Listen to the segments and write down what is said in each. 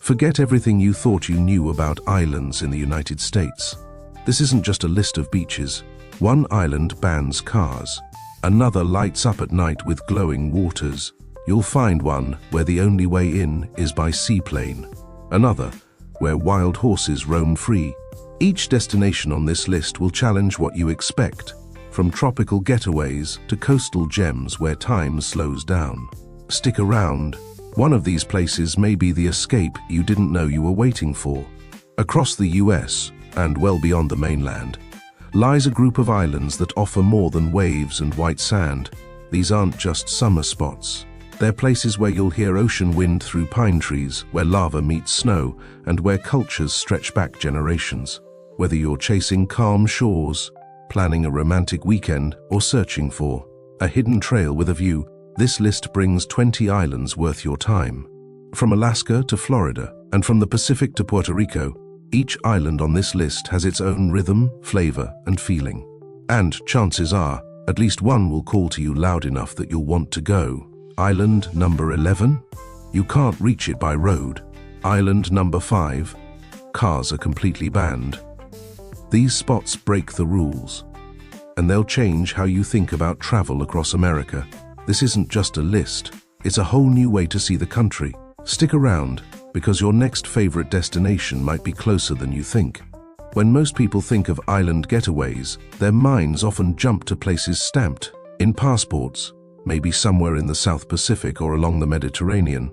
Forget everything you thought you knew about islands in the United States. This isn't just a list of beaches. One island bans cars. Another lights up at night with glowing waters. You'll find one where the only way in is by seaplane. Another where wild horses roam free. Each destination on this list will challenge what you expect, from tropical getaways to coastal gems where time slows down. Stick around. One of these places may be the escape you didn't know you were waiting for. Across the US, and well beyond the mainland, lies a group of islands that offer more than waves and white sand. These aren't just summer spots. They're places where you'll hear ocean wind through pine trees, where lava meets snow, and where cultures stretch back generations. Whether you're chasing calm shores, planning a romantic weekend, or searching for a hidden trail with a view, this list brings 20 islands worth your time. From Alaska to Florida, and from the Pacific to Puerto Rico, each island on this list has its own rhythm, flavor, and feeling. And chances are, at least one will call to you loud enough that you'll want to go. Island number 11? You can't reach it by road. Island number 5? Cars are completely banned. These spots break the rules, and they'll change how you think about travel across America. This isn't just a list, it's a whole new way to see the country. Stick around, because your next favorite destination might be closer than you think. When most people think of island getaways, their minds often jump to places stamped in passports, maybe somewhere in the South Pacific or along the Mediterranean.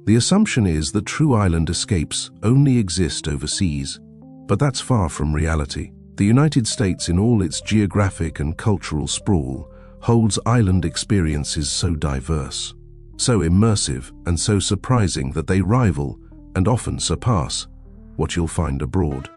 The assumption is that true island escapes only exist overseas, but that's far from reality. The United States, in all its geographic and cultural sprawl, holds island experiences so diverse, so immersive, and so surprising that they rival, and often surpass, what you'll find abroad.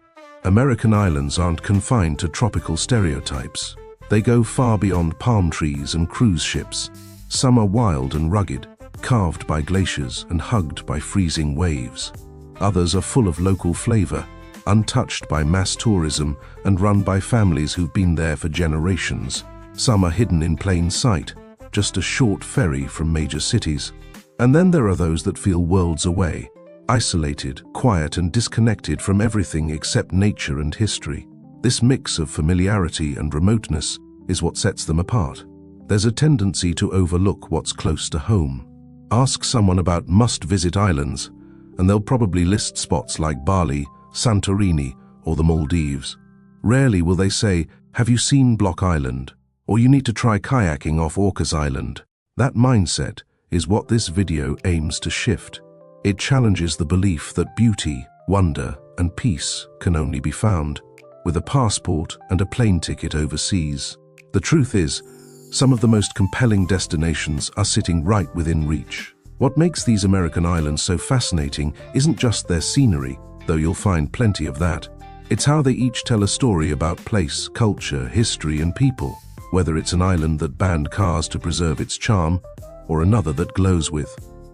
American islands aren't confined to tropical stereotypes. They go far beyond palm trees and cruise ships. Some are wild and rugged, carved by glaciers and hugged by freezing waves. Others are full of local flavor, untouched by mass tourism and run by families who've been there for generations. Some are hidden in plain sight, just a short ferry from major cities. And then there are those that feel worlds away, isolated, quiet, and disconnected from everything except nature and history. This mix of familiarity and remoteness is what sets them apart. There's a tendency to overlook what's close to home. Ask someone about must-visit islands, and they'll probably list spots like Bali, Santorini, or the Maldives. Rarely will they say, "Have you seen Block Island?" or "You need to try kayaking off Orcas Island." That mindset is what this video aims to shift. It challenges the belief that beauty, wonder, and peace can only be found with a passport and a plane ticket overseas. The truth is, some of the most compelling destinations are sitting right within reach. What makes these American islands so fascinating isn't just their scenery, though you'll find plenty of that. It's how they each tell a story about place, culture, history, and people. Whether it's an island that banned cars to preserve its charm, or another that glows with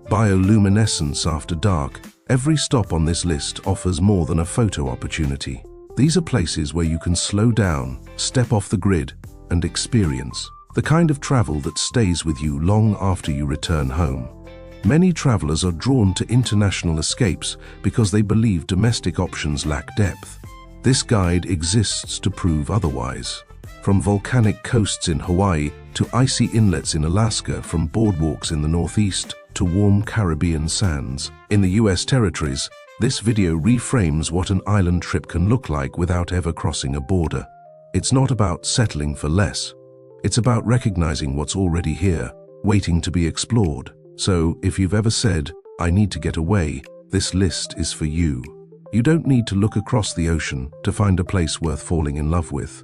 bioluminescence after dark, every stop on this list offers more than a photo opportunity. These are places where you can slow down, step off the grid, and experience the kind of travel that stays with you long after you return home. Many travelers are drawn to international escapes because they believe domestic options lack depth. This guide exists to prove otherwise. From volcanic coasts in Hawaii to icy inlets in Alaska, from boardwalks in the Northeast to warm Caribbean sands in the US territories, this video reframes what an island trip can look like without ever crossing a border. It's not about settling for less. It's about recognizing what's already here, waiting to be explored. So, if you've ever said, "I need to get away," this list is for you. You don't need to look across the ocean to find a place worth falling in love with.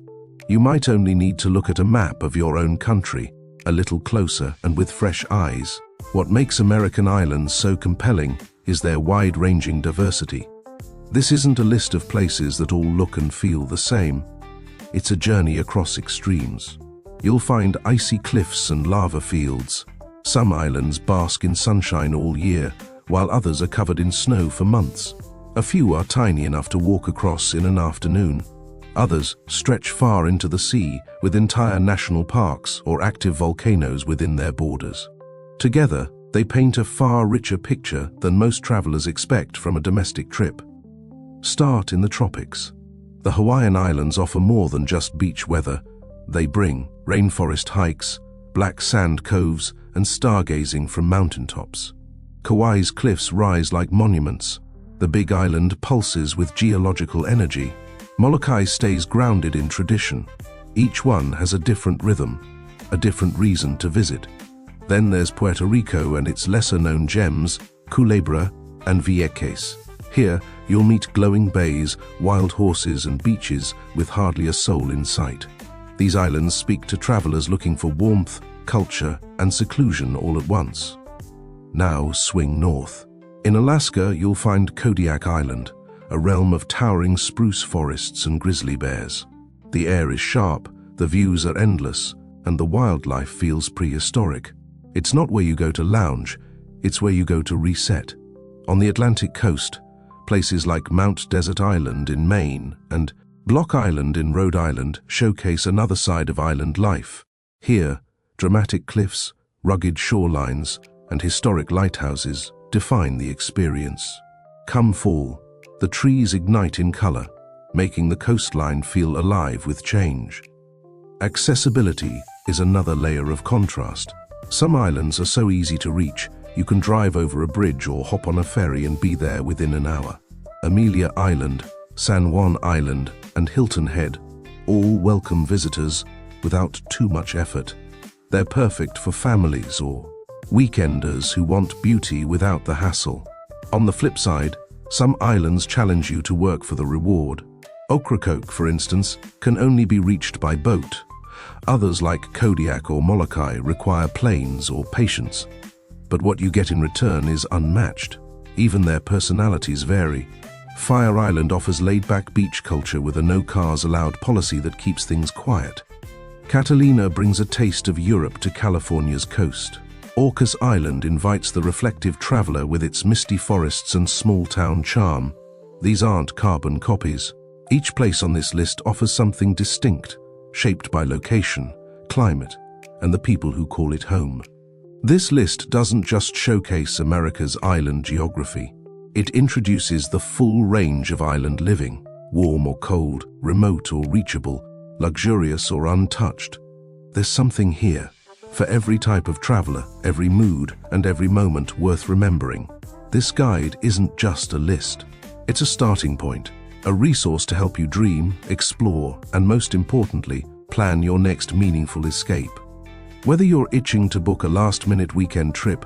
You might only need to look at a map of your own country, a little closer and with fresh eyes. What makes American islands so compelling is their wide-ranging diversity. This isn't a list of places that all look and feel the same. It's a journey across extremes. You'll find icy cliffs and lava fields. Some islands bask in sunshine all year, while others are covered in snow for months. A few are tiny enough to walk across in an afternoon. Others stretch far into the sea, with entire national parks or active volcanoes within their borders. Together, They paint a far richer picture than most travelers expect from a domestic trip. Start in the tropics. The Hawaiian Islands offer more than just beach weather. They bring rainforest hikes, black sand coves, and stargazing from mountaintops. Kauai's cliffs rise like monuments. The Big Island pulses with geological energy. Molokai stays grounded in tradition. Each one has a different rhythm, a different reason to visit. Then there's Puerto Rico and its lesser-known gems, Culebra and Vieques. Here, you'll meet glowing bays, wild horses and beaches with hardly a soul in sight. These islands speak to travelers looking for warmth, culture, and seclusion all at once. Now swing north. In Alaska, you'll find Kodiak Island, a realm of towering spruce forests and grizzly bears. The air is sharp, the views are endless, and the wildlife feels prehistoric. It's not where you go to lounge, it's where you go to reset. On the Atlantic coast, places like Mount Desert Island in Maine and Block Island in Rhode Island showcase another side of island life. Here, dramatic cliffs, rugged shorelines, and historic lighthouses define the experience. Come fall, the trees ignite in color, making the coastline feel alive with change. Accessibility is another layer of contrast. Some islands are so easy to reach, you can drive over a bridge or hop on a ferry and be there within an hour. Amelia Island, San Juan Island, and Hilton Head all welcome visitors without too much effort. They're perfect for families or weekenders who want beauty without the hassle. On the flip side, some islands challenge you to work for the reward. Ocracoke, for instance, can only be reached by boat. Others like Kodiak or Molokai require planes or patience. But what you get in return is unmatched. Even their personalities vary. Fire Island offers laid-back beach culture with a no-cars-allowed policy that keeps things quiet. Catalina brings a taste of Europe to California's coast. Orcas Island invites the reflective traveler with its misty forests and small-town charm. These aren't carbon copies. Each place on this list offers something distinct, shaped by location, climate, and the people who call it home. This list doesn't just showcase America's island geography. It introduces the full range of island living, warm or cold, remote or reachable, luxurious or untouched. There's something here for every type of traveler, every mood, and every moment worth remembering. This guide isn't just a list. It's a starting point, a resource to help you dream, explore, and most importantly, plan your next meaningful escape. Whether you're itching to book a last-minute weekend trip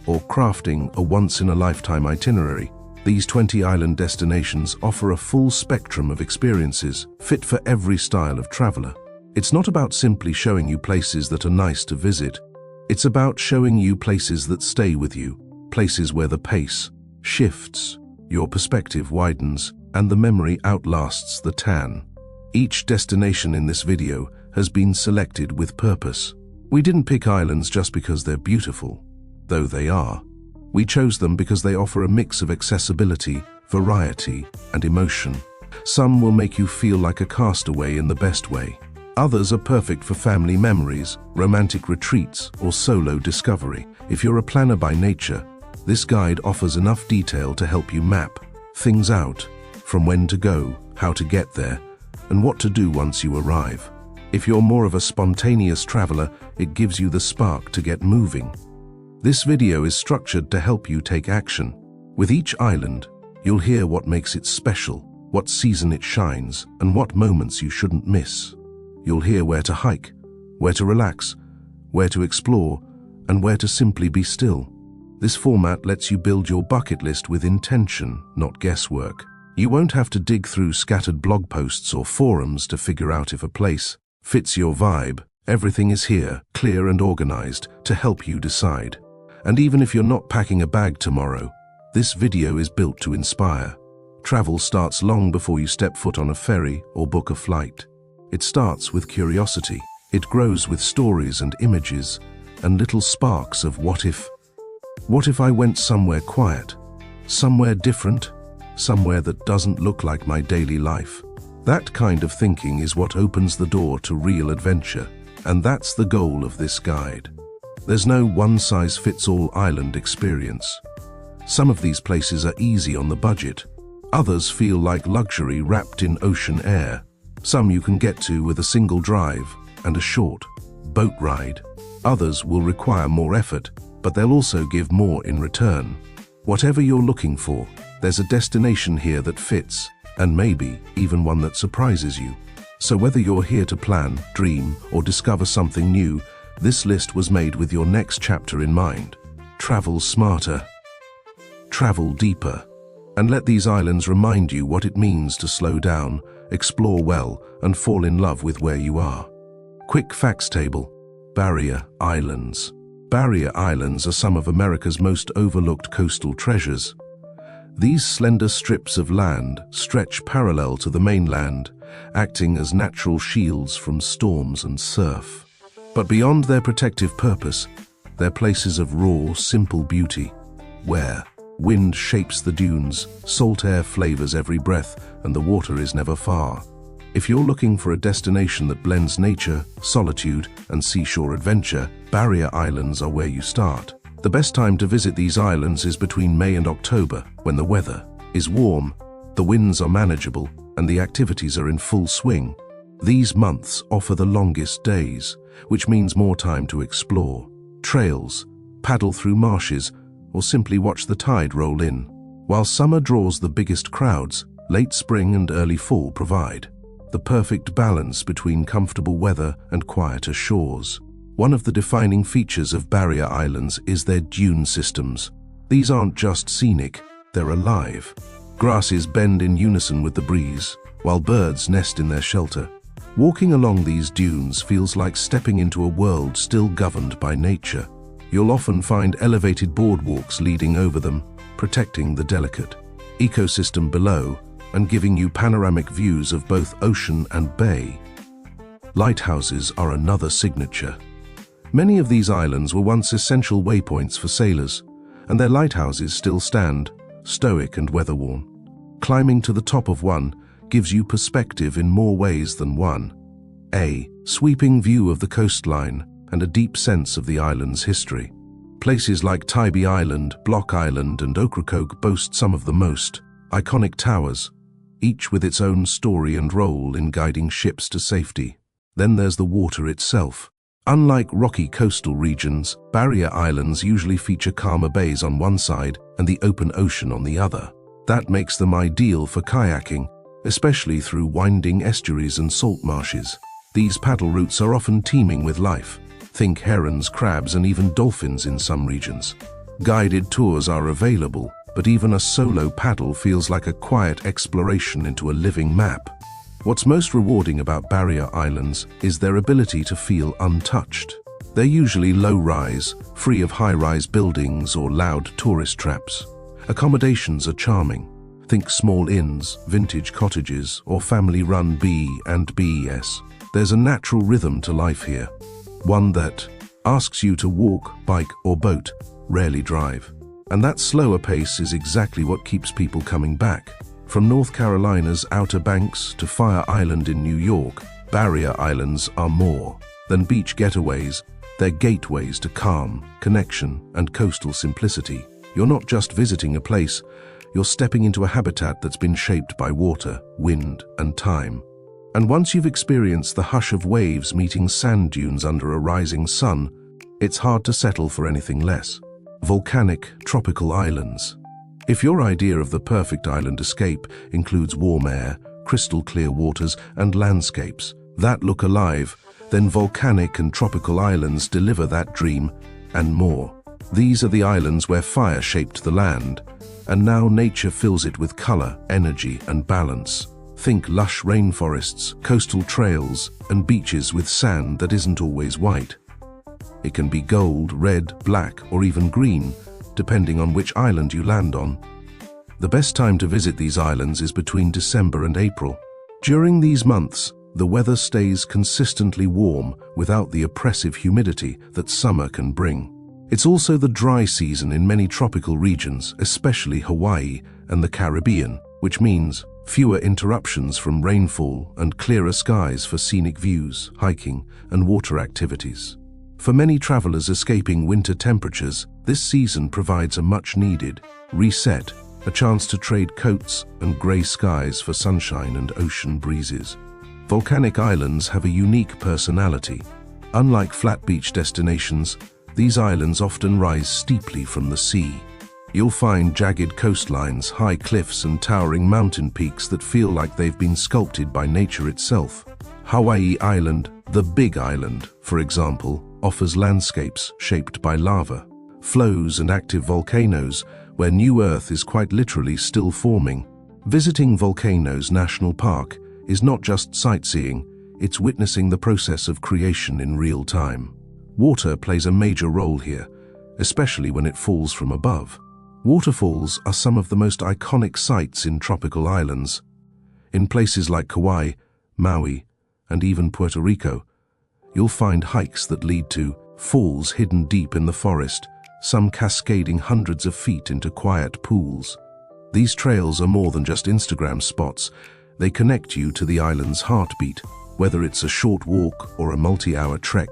or crafting a once-in-a-lifetime itinerary, these 20 island destinations offer a full spectrum of experiences fit for every style of traveler. It's not about simply showing you places that are nice to visit. It's about showing you places that stay with you, places where the pace shifts, your perspective widens, and the memory outlasts the tan. Each destination in this video has been selected with purpose. We didn't pick islands just because they're beautiful, though they are. We chose them because they offer a mix of accessibility, variety, and emotion. Some will make you feel like a castaway in the best way. Others are perfect for family memories, romantic retreats, or solo discovery. If you're a planner by nature, this guide offers enough detail to help you map things out, from when to go, how to get there, and what to do once you arrive. If you're more of a spontaneous traveler, it gives you the spark to get moving. This video is structured to help you take action. With each island, you'll hear what makes it special, what season it shines, and what moments you shouldn't miss. You'll hear where to hike, where to relax, where to explore, and where to simply be still. This format lets you build your bucket list with intention, not guesswork. You won't have to dig through scattered blog posts or forums to figure out if a place fits your vibe. Everything is here, clear and organized, to help you decide. And even if you're not packing a bag tomorrow, this video is built to inspire. Travel starts long before you step foot on a ferry or book a flight. It starts with curiosity. It grows with stories and images and little sparks of what if. What if I went somewhere quiet, somewhere different, somewhere that doesn't look like my daily life? That kind of thinking is what opens the door to real adventure, and that's the goal of this guide. There's no one-size-fits-all island experience. Some of these places are easy on the budget. Others feel like luxury wrapped in ocean air. Some you can get to with a single drive and a short boat ride. Others will require more effort, but they'll also give more in return. Whatever you're looking for, there's a destination here that fits, and maybe even one that surprises you. So whether you're here to plan, dream, or discover something new, this list was made with your next chapter in mind. Travel smarter, travel deeper, and let these islands remind you what it means to slow down, explore well, and fall in love with where you are. Quick facts table. Barrier Islands. Barrier Islands are some of America's most overlooked coastal treasures. These slender strips of land stretch parallel to the mainland, acting as natural shields from storms and surf. But beyond their protective purpose, they're places of raw, simple beauty, where wind shapes the dunes, salt air flavors every breath, and the water is never far. If you're looking for a destination that blends nature, solitude, and seashore adventure, Barrier Islands are where you start. The best time to visit these islands is between May and October, when the weather is warm, the winds are manageable, and the activities are in full swing. These months offer the longest days, which means more time to explore trails, paddle through marshes, or simply watch the tide roll in. While summer draws the biggest crowds, late spring and early fall provide the perfect balance between comfortable weather and quieter shores. One of the defining features of Barrier Islands is their dune systems. These aren't just scenic, they're alive. Grasses bend in unison with the breeze, while birds nest in their shelter. Walking along these dunes feels like stepping into a world still governed by nature. You'll often find elevated boardwalks leading over them, protecting the delicate ecosystem below and giving you panoramic views of both ocean and bay. Lighthouses are another signature. Many of these islands were once essential waypoints for sailors, and their lighthouses still stand, stoic and weather-worn. Climbing to the top of one gives you perspective in more ways than one. A sweeping view of the coastline and a deep sense of the island's history. Places like Tybee Island, Block Island, and Ocracoke boast some of the most iconic towers, each with its own story and role in guiding ships to safety. Then there's the water itself. Unlike rocky coastal regions, Barrier Islands usually feature calmer bays on one side and the open ocean on the other. That makes them ideal for kayaking, especially through winding estuaries and salt marshes. These paddle routes are often teeming with life. Think herons, crabs, and even dolphins in some regions. Guided tours are available, but even a solo paddle feels like a quiet exploration into a living map. What's most rewarding about Barrier Islands is their ability to feel untouched. They're usually low-rise, free of high-rise buildings or loud tourist traps. Accommodations are charming. Think small inns, vintage cottages, or family-run B&Bs. There's a natural rhythm to life here, one that asks you to walk, bike, or boat, rarely drive. And that slower pace is exactly what keeps people coming back. From North Carolina's Outer Banks to Fire Island in New York, Barrier Islands are more than beach getaways. They're gateways to calm, connection, and coastal simplicity. You're not just visiting a place, you're stepping into a habitat that's been shaped by water, wind, and time. And once you've experienced the hush of waves meeting sand dunes under a rising sun, it's hard to settle for anything less. Volcanic, tropical islands. If your idea of the perfect island escape includes warm air, crystal clear waters, and landscapes that look alive, then volcanic and tropical islands deliver that dream and more. These are the islands where fire shaped the land, and now nature fills it with color, energy, and balance. Think lush rainforests, coastal trails, and beaches with sand that isn't always white. It can be gold, red, black, or even green, depending on which island you land on. The best time to visit these islands is between December and April. During these months, the weather stays consistently warm without the oppressive humidity that summer can bring. It's also the dry season in many tropical regions, especially Hawaii and the Caribbean, which means fewer interruptions from rainfall and clearer skies for scenic views, hiking, and water activities. For many travelers escaping winter temperatures, this season provides a much-needed reset, a chance to trade coats and grey skies for sunshine and ocean breezes. Volcanic islands have a unique personality. Unlike flat beach destinations, these islands often rise steeply from the sea. You'll find jagged coastlines, high cliffs, and towering mountain peaks that feel like they've been sculpted by nature itself. Hawaii Island, the Big Island, for example, offers landscapes shaped by lava, flows, and active volcanoes where new Earth is quite literally still forming. Visiting Volcanoes National Park is not just sightseeing, it's witnessing the process of creation in real time. Water plays a major role here, especially when it falls from above. Waterfalls are some of the most iconic sights in tropical islands. In places like Kauai, Maui, and even Puerto Rico, you'll find hikes that lead to falls hidden deep in the forest, some cascading hundreds of feet into quiet pools. These trails are more than just Instagram spots. They connect you to the island's heartbeat. Whether it's a short walk or a multi-hour trek,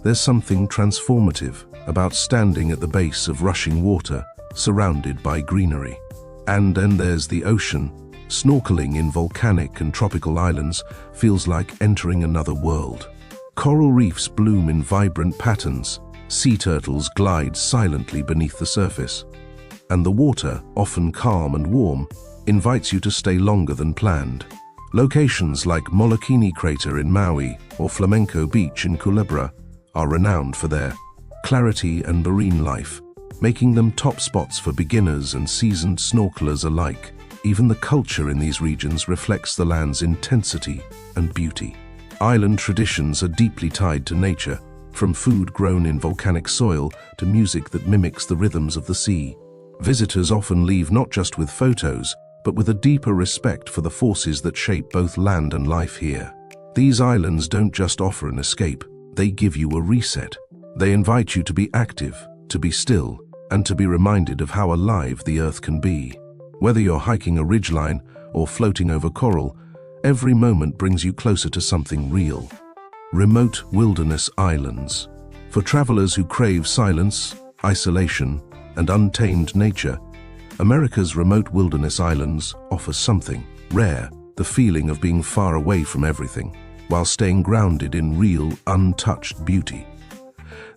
there's something transformative about standing at the base of rushing water, surrounded by greenery. And then there's the ocean. Snorkeling in volcanic and tropical islands feels like entering another world. Coral reefs bloom in vibrant patterns. Sea turtles glide silently beneath the surface. And the water, often calm and warm, invites you to stay longer than planned. Locations like Molokini Crater in Maui or Flamenco Beach in Culebra are renowned for their clarity and marine life, making them top spots for beginners and seasoned snorkelers alike. Even the culture in these regions reflects the land's intensity and beauty. Island traditions are deeply tied to nature, from food grown in volcanic soil to music that mimics the rhythms of the sea. Visitors often leave not just with photos, but with a deeper respect for the forces that shape both land and life here. These islands don't just offer an escape, they give you a reset. They invite you to be active, to be still, and to be reminded of how alive the Earth can be. Whether you're hiking a ridgeline or floating over coral, every moment brings you closer to something real. Remote wilderness islands. For travelers who crave silence, isolation, and untamed nature, America's remote wilderness islands offer something rare, the feeling of being far away from everything, while staying grounded in real, untouched beauty.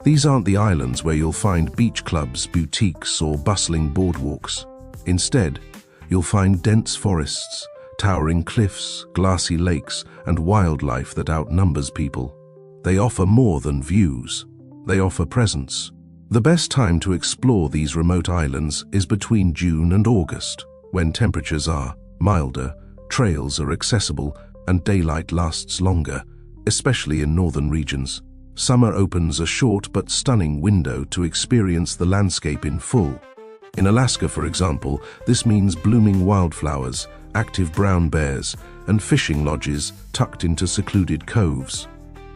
These aren't the islands where you'll find beach clubs, boutiques, or bustling boardwalks. Instead, you'll find dense forests, towering cliffs, glassy lakes, and wildlife that outnumbers people. They offer more than views. They offer presence. The best time to explore these remote islands is between June and August, when temperatures are milder, trails are accessible, and daylight lasts longer, especially in northern regions. Summer opens a short but stunning window to experience the landscape in full. In Alaska, for example, this means blooming wildflowers, active brown bears, and fishing lodges tucked into secluded coves.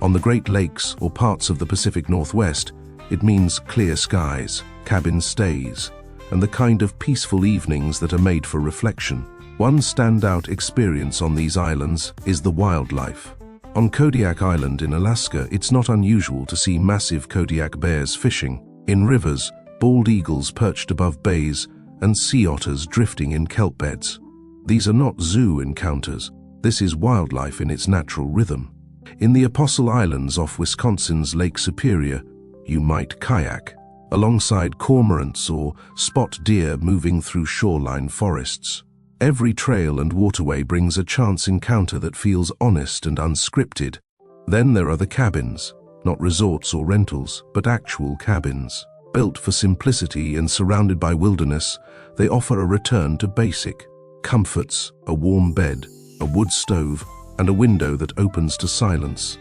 On the Great Lakes or parts of the Pacific Northwest, it means clear skies, cabin stays, and the kind of peaceful evenings that are made for reflection. One standout experience on these islands is the wildlife. On Kodiak Island in Alaska, it's not unusual to see massive Kodiak bears fishing. In rivers, bald eagles perched above bays, and sea otters drifting in kelp beds. These are not zoo encounters. This is wildlife in its natural rhythm. In the Apostle Islands off Wisconsin's Lake Superior, you might kayak alongside cormorants or spot deer moving through shoreline forests. Every trail and waterway brings a chance encounter that feels honest and unscripted. Then there are the cabins, not resorts or rentals, but actual cabins. Built for simplicity and surrounded by wilderness, they offer a return to basic comforts, a warm bed, a wood stove, and a window that opens to silence.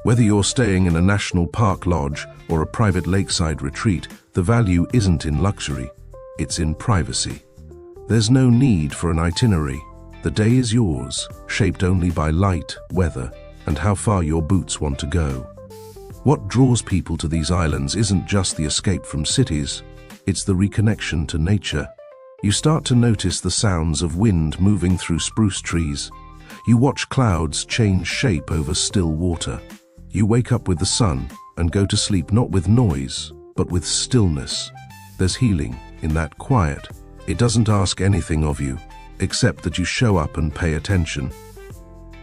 Whether you're staying in a national park lodge or a private lakeside retreat, the value isn't in luxury, it's in privacy. There's no need for an itinerary. The day is yours, shaped only by light, weather, and how far your boots want to go. What draws people to these islands isn't just the escape from cities, it's the reconnection to nature. You start to notice the sounds of wind moving through spruce trees. You watch clouds change shape over still water. You wake up with the sun and go to sleep not with noise, but with stillness. There's healing in that quiet. It doesn't ask anything of you, except that you show up and pay attention.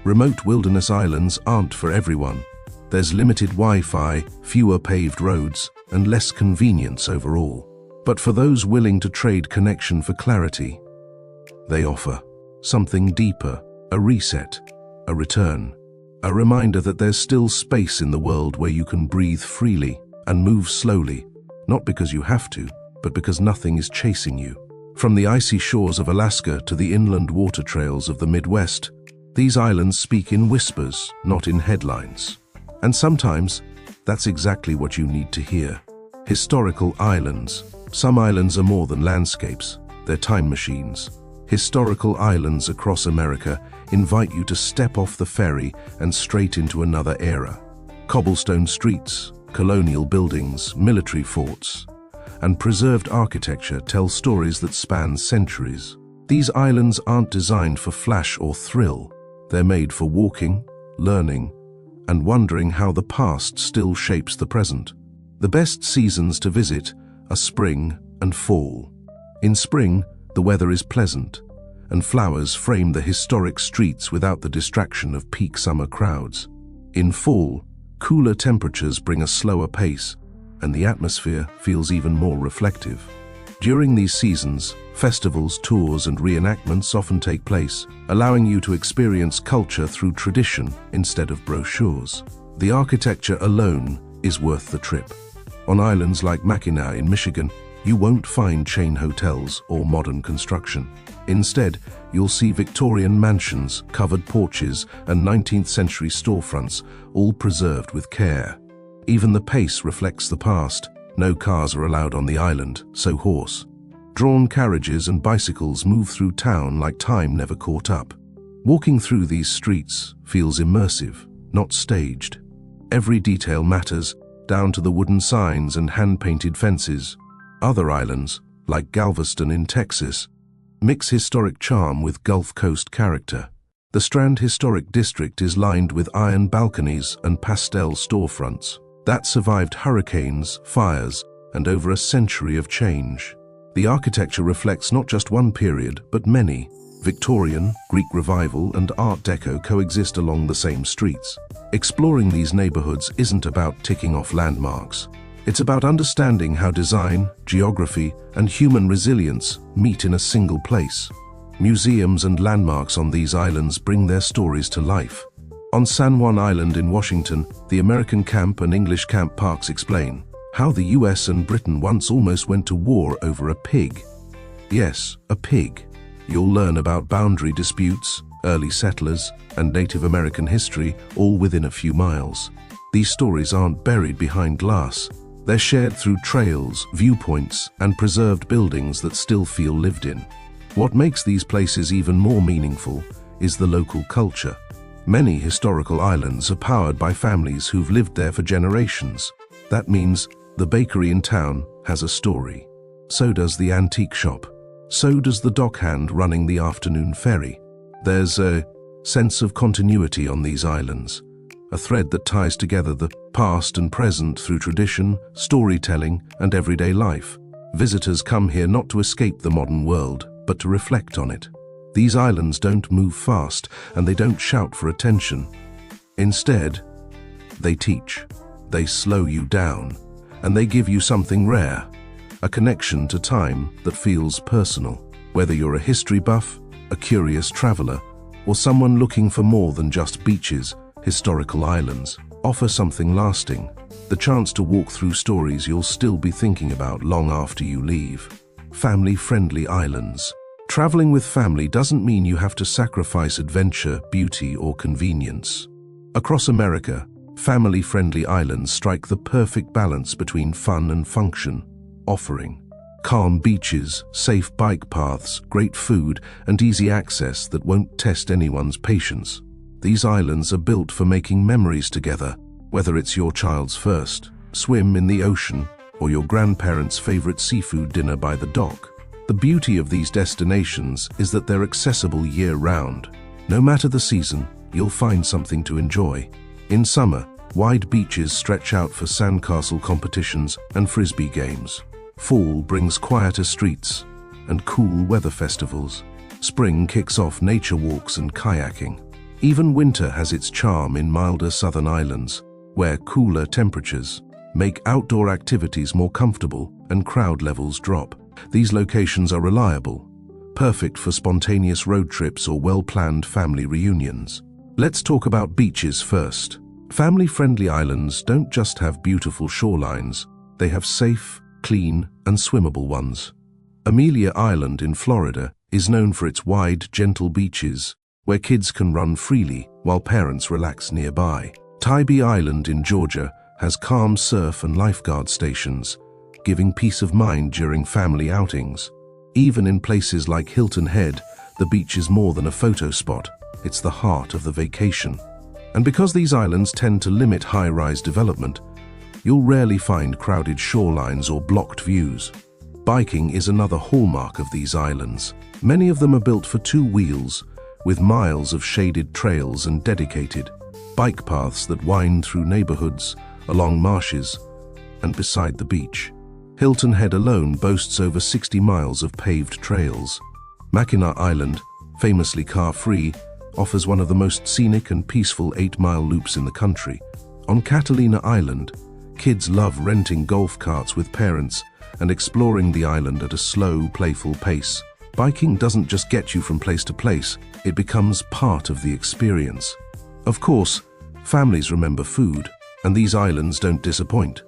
Remote wilderness islands aren't for everyone. There's limited Wi-Fi, fewer paved roads, and less convenience overall. But for those willing to trade connection for clarity, they offer something deeper, a reset, a return, a reminder that there's still space in the world where you can breathe freely and move slowly, not because you have to, but because nothing is chasing you. From the icy shores of Alaska to the inland water trails of the Midwest, these islands speak in whispers, not in headlines. And sometimes, that's exactly what you need to hear. Historical islands. Some islands are more than landscapes, they're time machines. Historical islands across America invite you to step off the ferry and straight into another era. Cobblestone streets, colonial buildings, military forts, and preserved architecture tell stories that span centuries. These islands aren't designed for flash or thrill. They're made for walking, learning, and wondering how the past still shapes the present. The best seasons to visit are spring and fall. In spring, the weather is pleasant, and flowers frame the historic streets without the distraction of peak summer crowds. In fall, cooler temperatures bring a slower pace, and the atmosphere feels even more reflective. During these seasons, festivals, tours, and reenactments often take place, allowing you to experience culture through tradition instead of brochures. The architecture alone is worth the trip. On islands like Mackinac in Michigan, you won't find chain hotels or modern construction. Instead, you'll see Victorian mansions, covered porches, and 19th century storefronts, all preserved with care. Even the pace reflects the past. No cars are allowed on the island, so horse-drawn carriages and bicycles move through town like time never caught up. Walking through these streets feels immersive, not staged. Every detail matters, down to the wooden signs and hand-painted fences. Other islands, like Galveston in Texas, mix historic charm with Gulf Coast character. The Strand Historic District is lined with iron balconies and pastel storefronts that survived hurricanes, fires, and over a century of change. The architecture reflects not just one period, but many. Victorian, Greek Revival, and Art Deco coexist along the same streets. Exploring these neighborhoods isn't about ticking off landmarks. It's about understanding how design, geography, and human resilience meet in a single place. Museums and landmarks on these islands bring their stories to life. On San Juan Island in Washington, the American Camp and English Camp Parks explain how the US and Britain once almost went to war over a pig. Yes, a pig. You'll learn about boundary disputes, early settlers, and Native American history, all within a few miles. These stories aren't buried behind glass. They're shared through trails, viewpoints, and preserved buildings that still feel lived in. What makes these places even more meaningful is the local culture. Many historical islands are powered by families who've lived there for generations. That means the bakery in town has a story. So does the antique shop. So does the dockhand running the afternoon ferry. There's a sense of continuity on these islands, a thread that ties together the past and present through tradition, storytelling, and everyday life. Visitors come here not to escape the modern world, but to reflect on it. These islands don't move fast, and they don't shout for attention. Instead, they teach. They slow you down, and they give you something rare, a connection to time that feels personal. Whether you're a history buff, a curious traveler, or someone looking for more than just beaches, historical islands offer something lasting, the chance to walk through stories you'll still be thinking about long after you leave. Family-friendly islands. Traveling with family doesn't mean you have to sacrifice adventure, beauty, or convenience. Across America, family-friendly islands strike the perfect balance between fun and function, offering calm beaches, safe bike paths, great food, and easy access that won't test anyone's patience. These islands are built for making memories together, whether it's your child's first swim in the ocean or your grandparents' favorite seafood dinner by the dock. The beauty of these destinations is that they're accessible year-round. No matter the season, you'll find something to enjoy. In summer, Wide beaches stretch out for sandcastle competitions and frisbee games. Fall brings quieter streets and cool weather festivals. Spring kicks off nature walks and kayaking. Even winter has its charm in milder southern islands, where cooler temperatures make outdoor activities more comfortable and crowd levels drop. These locations are reliable, perfect for spontaneous road trips or well-planned family reunions. Let's talk about beaches first. Family-friendly islands don't just have beautiful shorelines, they have safe, clean, and swimmable ones. Amelia Island in Florida is known for its wide, gentle beaches, where kids can run freely while parents relax nearby. Tybee Island in Georgia has calm surf and lifeguard stations, giving peace of mind during family outings. Even in places like Hilton Head, the beach is more than a photo spot, it's the heart of the vacation. And because these islands tend to limit high-rise development, you'll rarely find crowded shorelines or blocked views. Biking is another hallmark of these islands. Many of them are built for two wheels, with miles of shaded trails and dedicated bike paths that wind through neighborhoods, along marshes, and beside the beach. Hilton Head alone boasts over 60 miles of paved trails. Mackinac Island, famously car-free, offers one of the most scenic and peaceful 8-mile loops in the country. On Catalina Island, kids love renting golf carts with parents and exploring the island at a slow, playful pace. Biking doesn't just get you from place to place, it becomes part of the experience. Of course, families remember food, and these islands don't disappoint.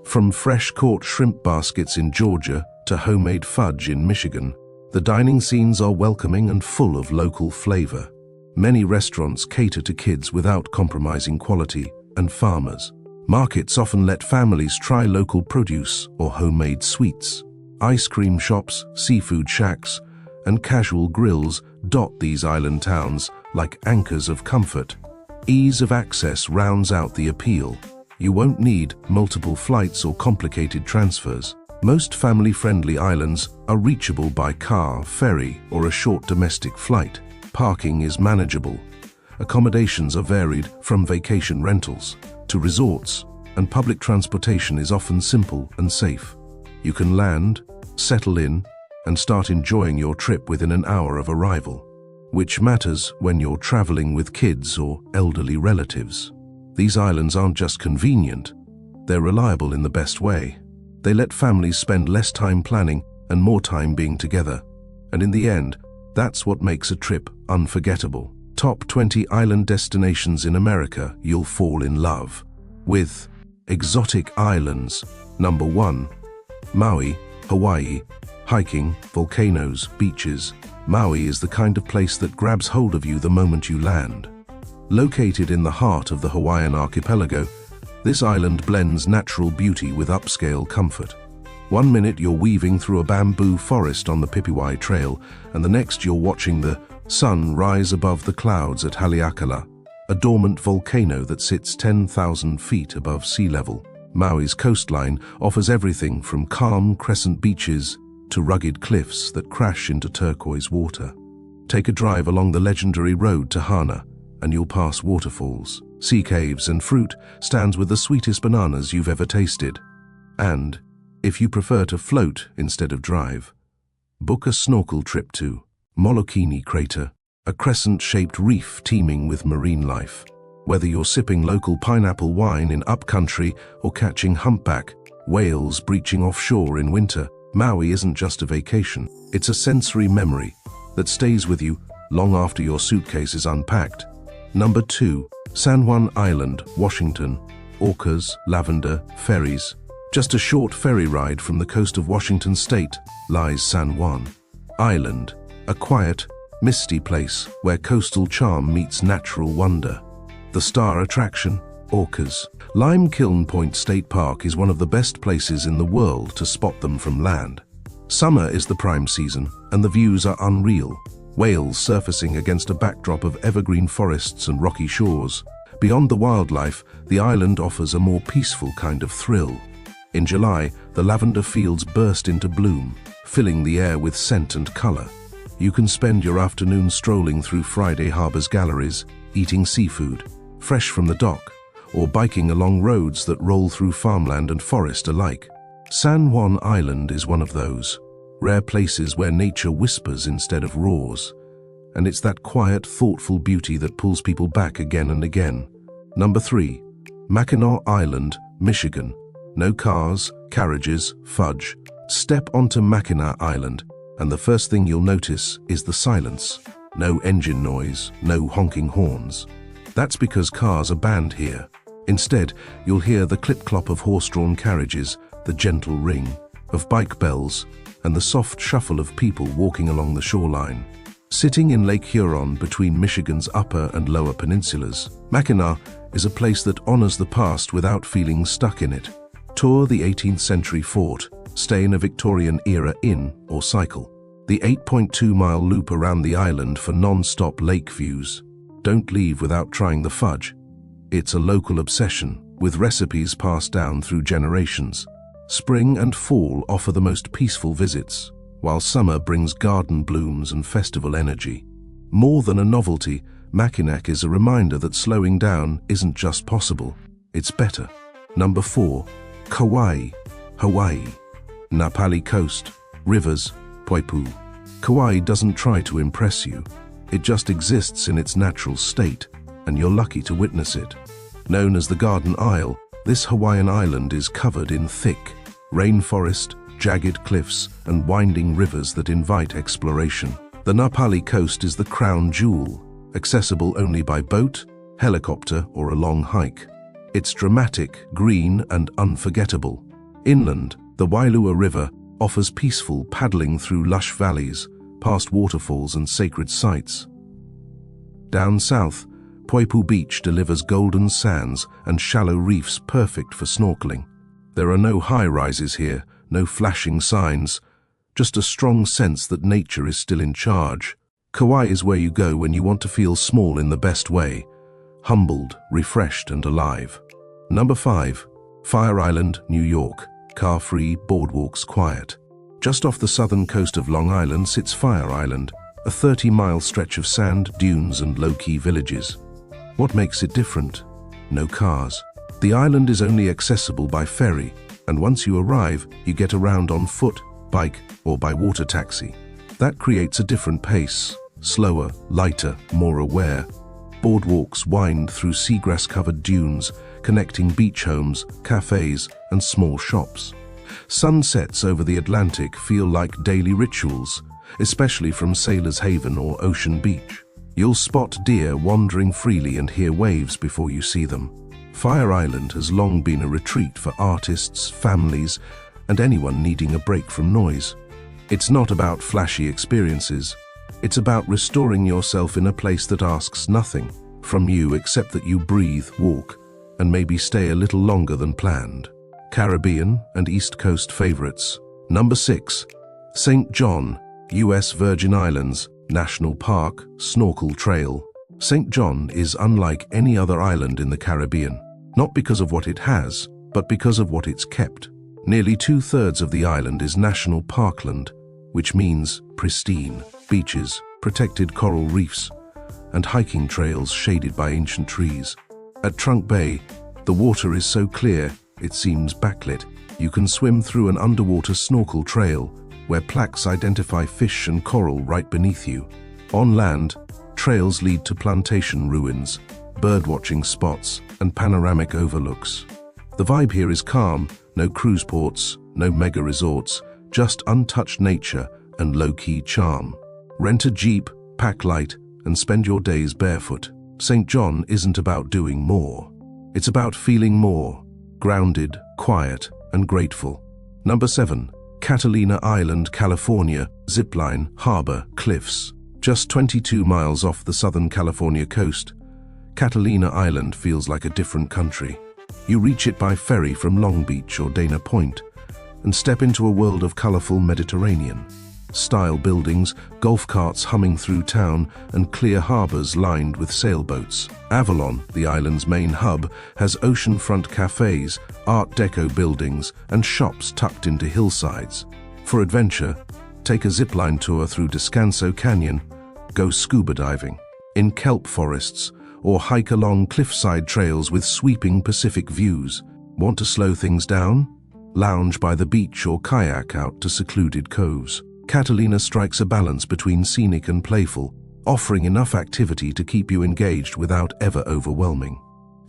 From fresh-caught shrimp baskets in Georgia to homemade fudge in Michigan, the dining scenes are welcoming and full of local flavor. Many restaurants cater to kids without compromising quality, and farmers. Markets often let families try local produce or homemade sweets. Ice cream shops, seafood shacks, and casual grills dot these island towns like anchors of comfort. Ease of access rounds out the appeal. You won't need multiple flights or complicated transfers. Most family-friendly islands are reachable by car, ferry, or a short domestic flight. Parking is manageable. Accommodations are varied from vacation rentals to resorts, and public transportation is often simple and safe. You can land, settle in, and start enjoying your trip within an hour of arrival, which matters when you're traveling with kids or elderly relatives. These islands aren't just convenient, they're reliable in the best way. They let families spend less time planning and more time being together. And in the end, that's what makes a trip unforgettable. Top 20 island destinations in America you'll fall in love with. Exotic islands. Number 1. Maui, Hawaii. Hiking, volcanoes, beaches. Maui is the kind of place that grabs hold of you the moment you land. Located in the heart of the Hawaiian archipelago, this island blends natural beauty with upscale comfort. One minute you're weaving through a bamboo forest on the Pipiwai Trail, and the next you're watching the sun rise above the clouds at Haleakala, a dormant volcano that sits 10,000 feet above sea level. Maui's coastline offers everything from calm crescent beaches to rugged cliffs that crash into turquoise water. Take a drive along the legendary road to Hana, and you'll pass waterfalls, sea caves, and fruit stands with the sweetest bananas you've ever tasted. And if you prefer to float instead of drive, book a snorkel trip to Molokini Crater, a crescent-shaped reef teeming with marine life. Whether you're sipping local pineapple wine in upcountry or catching humpback whales breaching offshore in winter, Maui isn't just a vacation, it's a sensory memory that stays with you long after your suitcase is unpacked. Number 2. San Juan Island, Washington. Orcas, lavender, ferries. Just a short ferry ride from the coast of Washington state lies San Juan Island, a quiet, misty place where coastal charm meets natural wonder. The star attraction, orcas. Lime Kiln Point State Park is one of the best places in the world to spot them from land. Summer is the prime season, and the views are unreal. Whales surfacing against a backdrop of evergreen forests and rocky shores. Beyond the wildlife, the island offers a more peaceful kind of thrill. In July, the lavender fields burst into bloom, filling the air with scent and color. You can spend your afternoon strolling through Friday Harbor's galleries, eating seafood, fresh from the dock, or biking along roads that roll through farmland and forest alike. San Juan Island is one of those rare places where nature whispers instead of roars, and it's that quiet, thoughtful beauty that pulls people back again and again. Number 3. Mackinac Island, Michigan. No cars, carriages, fudge. Step onto Mackinac Island, and the first thing you'll notice is the silence. No engine noise, no honking horns. That's because cars are banned here. Instead, you'll hear the clip-clop of horse-drawn carriages, the gentle ring of bike bells, and the soft shuffle of people walking along the shoreline. Sitting in Lake Huron between Michigan's upper and lower peninsulas, Mackinac is a place that honors the past without feeling stuck in it. Tour the 18th century fort, stay in a Victorian-era inn or cycle the 8.2-mile loop around the island for non-stop lake views. Don't leave without trying the fudge. It's a local obsession, with recipes passed down through generations. Spring and fall offer the most peaceful visits, while summer brings garden blooms and festival energy. More than a novelty, Mackinac is a reminder that slowing down isn't just possible, it's better. Number 4. Kauai, Hawaii. Na Pali Coast, rivers, Puerto. Kauai doesn't try to impress you. It just exists in its natural state, and you're lucky to witness it. Known as the Garden Isle, this Hawaiian island is covered in thick rainforest, jagged cliffs, and winding rivers that invite exploration. The Na Pali coast is the crown jewel, accessible only by boat, helicopter, or a long hike. It's dramatic, green, and unforgettable. Inland, the Wailua River offers peaceful paddling through lush valleys, past waterfalls and sacred sites. Down south, Puerto Beach delivers golden sands and shallow reefs perfect for snorkeling. There are no high-rises here, no flashing signs, just a strong sense that nature is still in charge. Kauai is where you go when you want to feel small in the best way, humbled, refreshed, and alive. Number 5. Fire Island, New York. Car-free, boardwalks quiet. Just off the southern coast of Long Island sits Fire Island, a 30-mile stretch of sand, dunes, and low-key villages. What makes it different? No cars. The island is only accessible by ferry, and once you arrive, you get around on foot, bike, or by water taxi. That creates a different pace, slower, lighter, more aware. Boardwalks wind through seagrass-covered dunes, connecting beach homes, cafes, and small shops. Sunsets over the Atlantic feel like daily rituals, especially from Sailor's Haven or Ocean Beach. You'll spot deer wandering freely and hear waves before you see them. Fire Island has long been a retreat for artists, families, and anyone needing a break from noise. It's not about flashy experiences. It's about restoring yourself in a place that asks nothing from you except that you breathe, walk, and maybe stay a little longer than planned. Caribbean and East Coast favorites. Number 6. St. John, U.S. Virgin Islands, National Park, Snorkel Trail. St. John is unlike any other island in the Caribbean, not because of what it has, but because of what it's kept. Nearly 2/3 of the island is national parkland, which means pristine beaches, protected coral reefs, and hiking trails shaded by ancient trees. At Trunk Bay, the water is so clear it seems backlit. You can swim through an underwater snorkel trail where plaques identify fish and coral right beneath you. On land, trails lead to plantation ruins, birdwatching spots, and panoramic overlooks. The vibe here is calm, no cruise ports, no mega resorts, just untouched nature and low-key charm. Rent a Jeep, pack light, and spend your days barefoot. St. John isn't about doing more. It's about feeling more, grounded, quiet, and grateful. Number 7. Catalina Island, California, zipline, harbor, cliffs. Just 22 miles off the Southern California coast, Catalina Island feels like a different country. You reach it by ferry from Long Beach or Dana Point and step into a world of colorful Mediterranean-style buildings, golf carts humming through town, and clear harbors lined with sailboats. Avalon, the island's main hub, has oceanfront cafes, Art Deco buildings, and shops tucked into hillsides. For adventure, take a zipline tour through Descanso Canyon, go scuba diving in kelp forests, or hike along cliffside trails with sweeping Pacific views. Want to slow things down? Lounge by the beach or kayak out to secluded coves. Catalina strikes a balance between scenic and playful, offering enough activity to keep you engaged without ever overwhelming.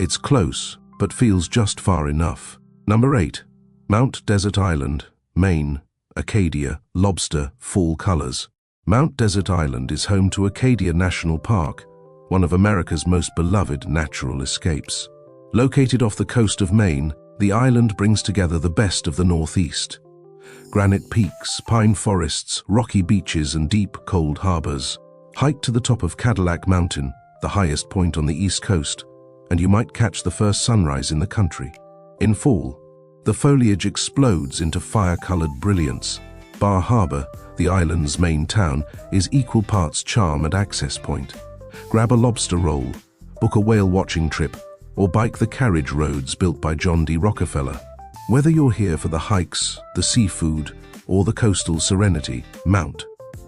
It's close, but feels just far enough. Number 8. Mount Desert Island, Maine. Acadia, lobster, fall colors. Mount Desert Island is home to Acadia National Park, one of America's most beloved natural escapes. Located off the coast of Maine, the island brings together the best of the Northeast. Granite peaks, pine forests, rocky beaches, and deep, cold harbors. Hike to the top of Cadillac Mountain, the highest point on the East Coast, and you might catch the first sunrise in the country. In fall, the foliage explodes into fire-colored brilliance. Bar Harbor, the island's main town, is equal parts charm and access point. Grab a lobster roll, book a whale-watching trip, or bike the carriage roads built by John D. Rockefeller. Whether you're here for the hikes, the seafood, or the coastal serenity, Mount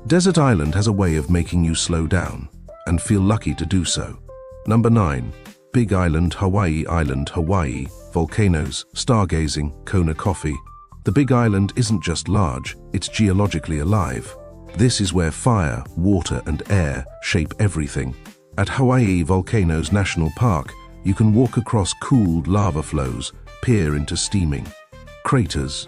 Desert Island has a way of making you slow down, and feel lucky to do so. Number 9. Big Island, Hawaii. Hawaii. Volcanoes, stargazing, Kona coffee. The Big Island isn't just large, it's geologically alive. This is where fire, water, and air shape everything. At Hawaii Volcanoes National Park, you can walk across cooled lava flows, peer into steaming craters,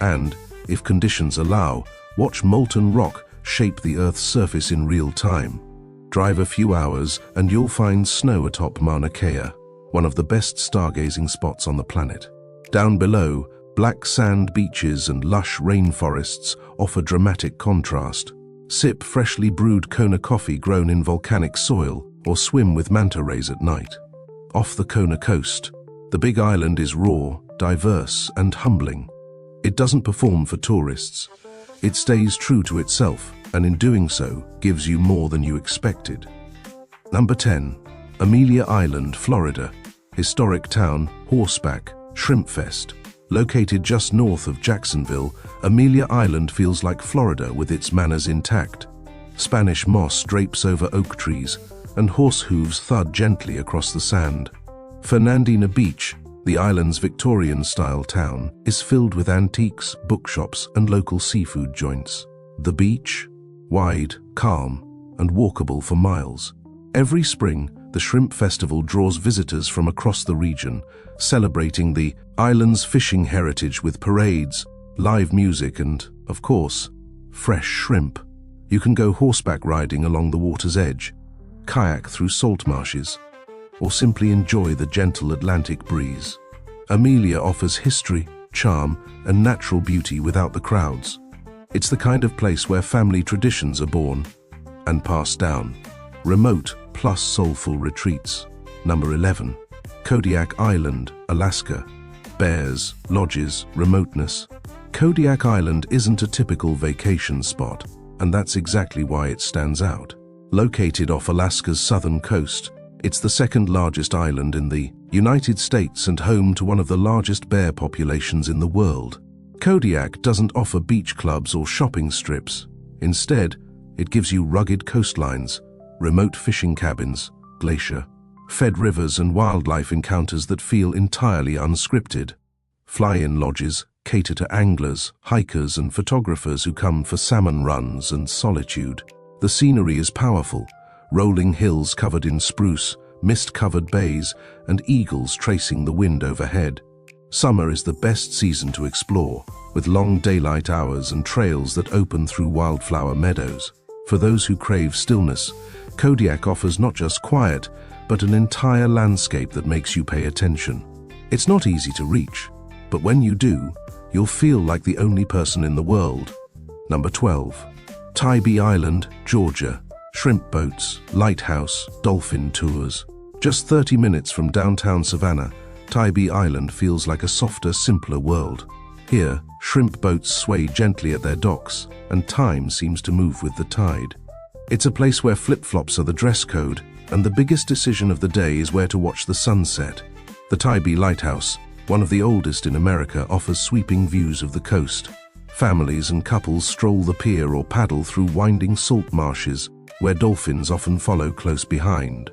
and, if conditions allow, watch molten rock shape the Earth's surface in real time. Drive a few hours and you'll find snow atop Mauna Kea, one of the best stargazing spots on the planet. Down below, black sand beaches and lush rainforests offer dramatic contrast. Sip freshly brewed Kona coffee grown in volcanic soil, or swim with manta rays at night. Off the Kona coast, the Big Island is raw, diverse, and humbling. It doesn't perform for tourists. It stays true to itself, and in doing so, gives you more than you expected. Number 10. Amelia Island, Florida. Historic town, Horseback, Shrimp Fest. Located just north of Jacksonville, Amelia Island feels like Florida with its manners intact. Spanish moss drapes over oak trees, and horse hooves thud gently across the sand. Fernandina Beach, the island's Victorian-style town, is filled with antiques, bookshops, and local seafood joints. The beach, wide, calm, and walkable for miles. Every spring, the Shrimp Festival draws visitors from across the region, celebrating the island's fishing heritage with parades, live music, and, of course, fresh shrimp. You can go horseback riding along the water's edge, kayak through salt marshes, or simply enjoy the gentle Atlantic breeze. Amelia offers history, charm, and natural beauty without the crowds. It's the kind of place where family traditions are born and passed down. Remote plus soulful retreats. Number 11. Kodiak Island, Alaska. Bears, lodges, remoteness. Kodiak Island isn't a typical vacation spot, and that's exactly why it stands out. Located off Alaska's southern coast, it's the second largest island in the United States and home to one of the largest bear populations in the world. Kodiak doesn't offer beach clubs or shopping strips. Instead, it gives you rugged coastlines, remote fishing cabins, glacier-fed rivers, and wildlife encounters that feel entirely unscripted. Fly-in lodges cater to anglers, hikers, and photographers who come for salmon runs and solitude. The scenery is powerful, rolling hills covered in spruce, mist-covered bays, and eagles tracing the wind overhead. Summer is the best season to explore, with long daylight hours and trails that open through wildflower meadows. For those who crave stillness, Kodiak offers not just quiet, but an entire landscape that makes you pay attention. It's not easy to reach, but when you do, you'll feel like the only person in the world. Number 12. Tybee Island, Georgia. Shrimp boats, lighthouse, dolphin tours. Just 30 minutes from downtown Savannah, Tybee Island feels like a softer, simpler world. Here, shrimp boats sway gently at their docks, and time seems to move with the tide. It's a place where flip-flops are the dress code, and the biggest decision of the day is where to watch the sunset. The Tybee Lighthouse, one of the oldest in America, offers sweeping views of the coast. Families and couples stroll the pier or paddle through winding salt marshes, where dolphins often follow close behind.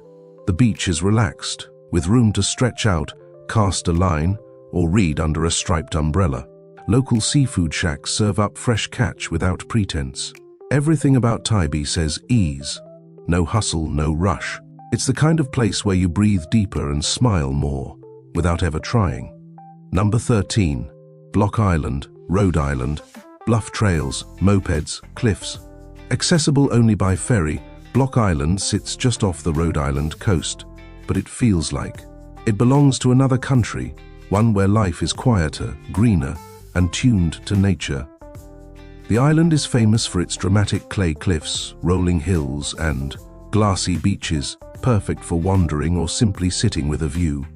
The beach is relaxed, with room to stretch out, cast a line, or read under a striped umbrella. Local seafood shacks serve up fresh catch without pretense. Everything about Tybee says ease. No hustle, no rush. It's the kind of place where you breathe deeper and smile more, without ever trying. Number 13. Block Island, Rhode Island. Bluff trails, mopeds, cliffs. Accessible only by ferry, Block Island sits just off the Rhode Island coast, but it feels like it belongs to another country, one where life is quieter, greener, and tuned to nature. The island is famous for its dramatic clay cliffs, rolling hills, and glassy beaches, perfect for wandering or simply sitting with a view.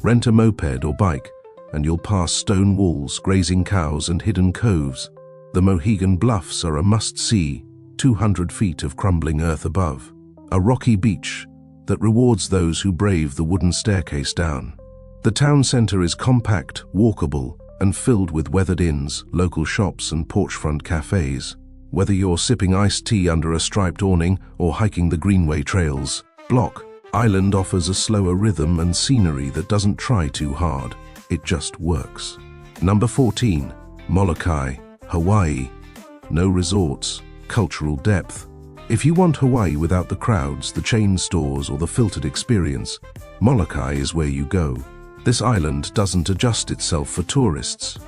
Rent a moped or bike, and you'll pass stone walls, grazing cows, and hidden coves. The Mohegan Bluffs are a must-see, 200 feet of crumbling earth above. A rocky beach that rewards those who brave the wooden staircase down. The town center is compact, walkable, and filled with weathered inns, local shops, and porchfront cafes. Whether you're sipping iced tea under a striped awning or hiking the Greenway trails, Block Island offers a slower rhythm and scenery that doesn't try too hard. It just works. Number 14. Molokai, Hawaii. No resorts, cultural depth. If you want Hawaii without the crowds, the chain stores, or the filtered experience, Molokai is where you go. This island doesn't adjust itself for tourists.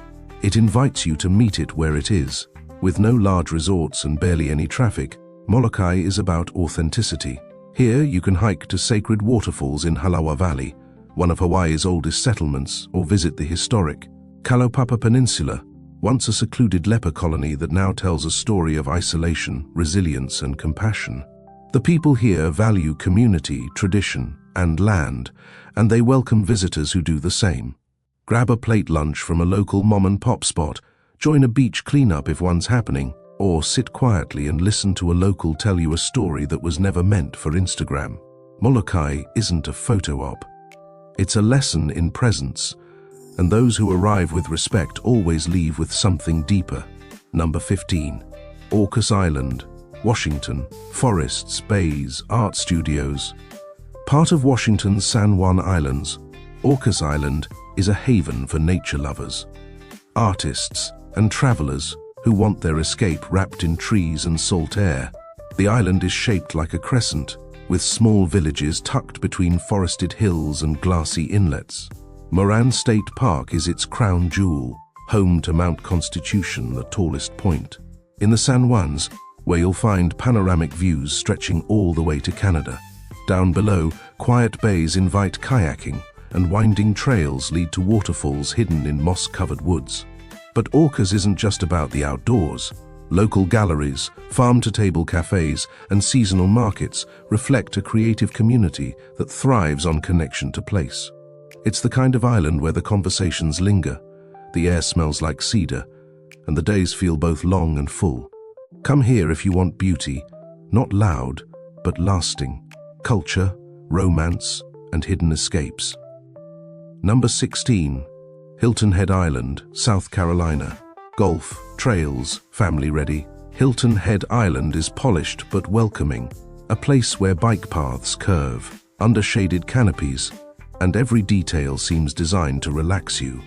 It invites you to meet it where it is. With no large resorts and barely any traffic, Molokai is about authenticity. Here you can hike to sacred waterfalls in Halawa Valley, one of Hawaii's oldest settlements, or visit the historic Kalaupapa Peninsula, once a secluded leper colony that now tells a story of isolation, resilience, and compassion. The people here value community, tradition, and land, and they welcome visitors who do the same. Grab a plate lunch from a local mom-and-pop spot, join a beach cleanup if one's happening, or sit quietly and listen to a local tell you a story that was never meant for Instagram. Molokai isn't a photo op. It's a lesson in presence, and those who arrive with respect always leave with something deeper. Number 15. Orcas Island, Washington. Forests, bays, art studios. Part of Washington's San Juan Islands, Orcas Island is a haven for nature lovers, artists, and travelers who want their escape wrapped in trees and salt air. The island is shaped like a crescent, with small villages tucked between forested hills and glassy inlets. Moran State Park is its crown jewel, home to Mount Constitution, the tallest point. In the San Juans, where you'll find panoramic views stretching all the way to Canada. Down below, quiet bays invite kayaking, and winding trails lead to waterfalls hidden in moss-covered woods. But Orcas isn't just about the outdoors. Local galleries, farm-to-table cafes, and seasonal markets reflect a creative community that thrives on connection to place. It's the kind of island where the conversations linger, the air smells like cedar, and the days feel both long and full. Come here if you want beauty, not loud, but lasting. Culture, romance, and hidden escapes. Number 16. Hilton Head Island, South Carolina. Golf, trails, family-ready. Hilton Head Island is polished but welcoming, a place where bike paths curve, under shaded canopies, and every detail seems designed to relax you.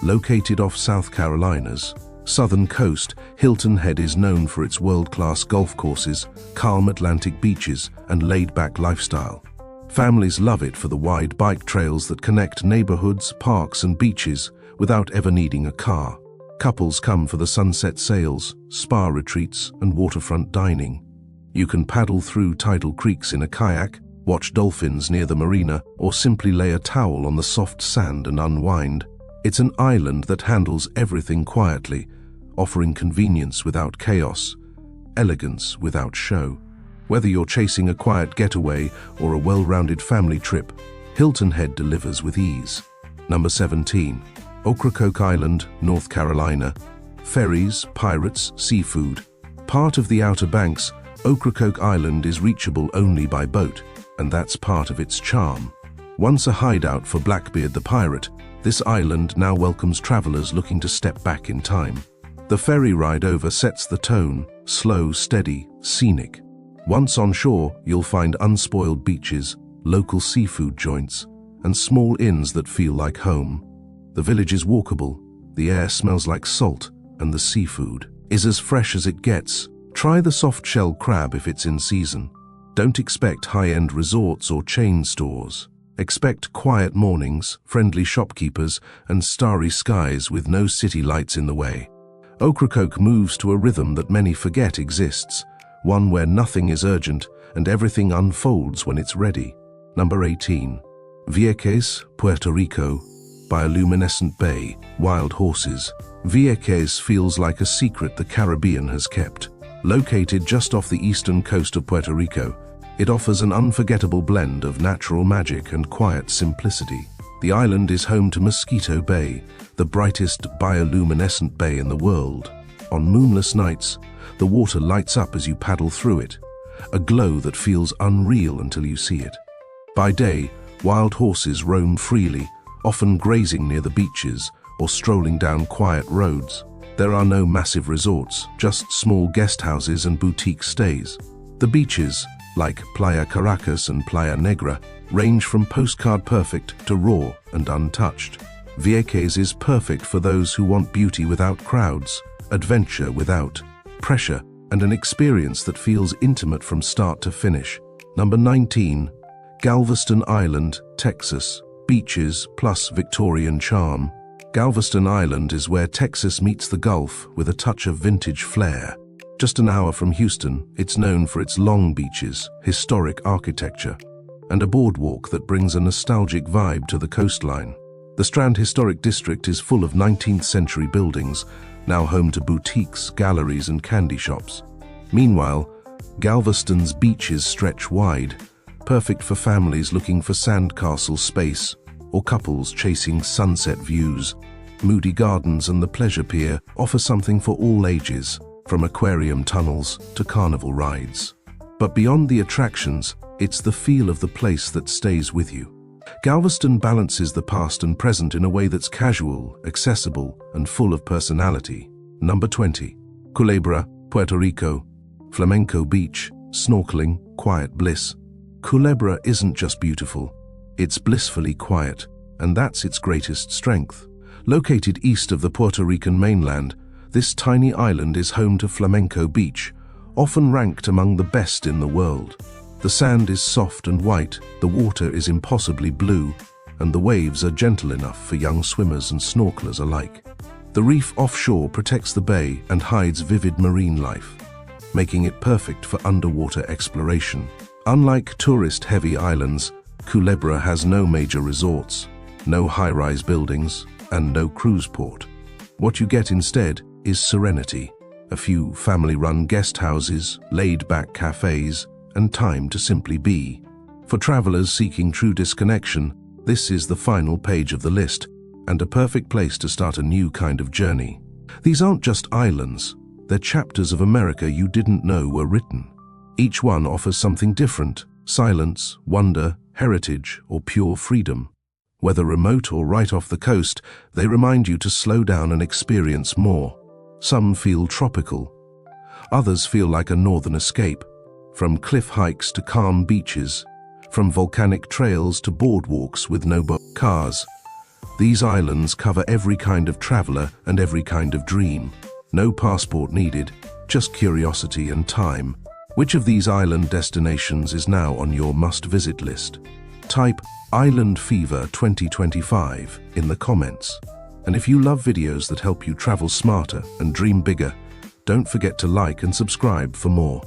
Located off South Carolina's southern coast, Hilton Head is known for its world-class golf courses, calm Atlantic beaches, and laid-back lifestyle. Families love it for the wide bike trails that connect neighborhoods, parks, and beaches without ever needing a car. Couples come for the sunset sails, spa retreats, and waterfront dining. You can paddle through tidal creeks in a kayak, watch dolphins near the marina, or simply lay a towel on the soft sand and unwind. It's an island that handles everything quietly, offering convenience without chaos, elegance without show. Whether you're chasing a quiet getaway or a well-rounded family trip, Hilton Head delivers with ease. Number 17. Ocracoke Island, North Carolina. Ferries, pirates, seafood. Part of the Outer Banks, Ocracoke Island is reachable only by boat, and that's part of its charm. Once a hideout for Blackbeard the pirate, this island now welcomes travelers looking to step back in time. The ferry ride over sets the tone, slow, steady, scenic. Once on shore, you'll find unspoiled beaches, local seafood joints, and small inns that feel like home. The village is walkable, the air smells like salt, and the seafood is as fresh as it gets. Try the soft-shell crab if it's in season. Don't expect high-end resorts or chain stores. Expect quiet mornings, friendly shopkeepers, and starry skies with no city lights in the way. Ocracoke moves to a rhythm that many forget exists, one where nothing is urgent and everything unfolds when it's ready. Number 18. Vieques, Puerto Rico. Bioluminescent bay, wild horses. Vieques feels like a secret the Caribbean has kept. Located just off the eastern coast of Puerto Rico, it offers an unforgettable blend of natural magic and quiet simplicity. The island is home to Mosquito Bay, the brightest bioluminescent bay in the world. On moonless nights, the water lights up as you paddle through it, a glow that feels unreal until you see it. By day, wild horses roam freely, often grazing near the beaches or strolling down quiet roads. There are no massive resorts, just small guest houses and boutique stays. The beaches, like Playa Caracas and Playa Negra, range from postcard perfect to raw and untouched. Vieques is perfect for those who want beauty without crowds, adventure without pressure, and an experience that feels intimate from start to finish. Number 19. Galveston Island, Texas. Beaches plus Victorian charm. Galveston Island is where Texas meets the Gulf with a touch of vintage flair. Just an hour from Houston, it's known for its long beaches, historic architecture, and a boardwalk that brings a nostalgic vibe to the coastline. The Strand Historic District is full of 19th century buildings, now home to boutiques, galleries, and candy shops. Meanwhile, Galveston's beaches stretch wide, perfect for families looking for sandcastle space or couples chasing sunset views. Moody Gardens and the Pleasure Pier offer something for all ages, from aquarium tunnels to carnival rides. But beyond the attractions, it's the feel of the place that stays with you. Galveston balances the past and present in a way that's casual, accessible, and full of personality. Number 20. Culebra, Puerto Rico. Flamenco beach, snorkeling, quiet bliss. Culebra isn't just beautiful, it's blissfully quiet, and that's its greatest strength. Located east of the Puerto Rican mainland, this tiny island is home to Flamenco Beach, often ranked among the best in the world. The sand is soft and white, the water is impossibly blue, and the waves are gentle enough for young swimmers and snorkelers alike. The reef offshore protects the bay and hides vivid marine life, making it perfect for underwater exploration. Unlike tourist-heavy islands, Culebra has no major resorts, no high-rise buildings, and no cruise port. What you get instead is serenity, a few family-run guest houses, laid-back cafes, and time to simply be. For travelers seeking true disconnection, this is the final page of the list, and a perfect place to start a new kind of journey. These aren't just islands, they're chapters of America you didn't know were written. Each one offers something different: silence, wonder, heritage, or pure freedom. Whether remote or right off the coast, they remind you to slow down and experience more. Some feel tropical. Others feel like a northern escape. From cliff hikes to calm beaches, from volcanic trails to boardwalks with no cars. These islands cover every kind of traveler and every kind of dream. No passport needed, just curiosity and time. Which of these island destinations is now on your must-visit list? Type Island Fever 2025 in the comments. And if you love videos that help you travel smarter and dream bigger, don't forget to like and subscribe for more.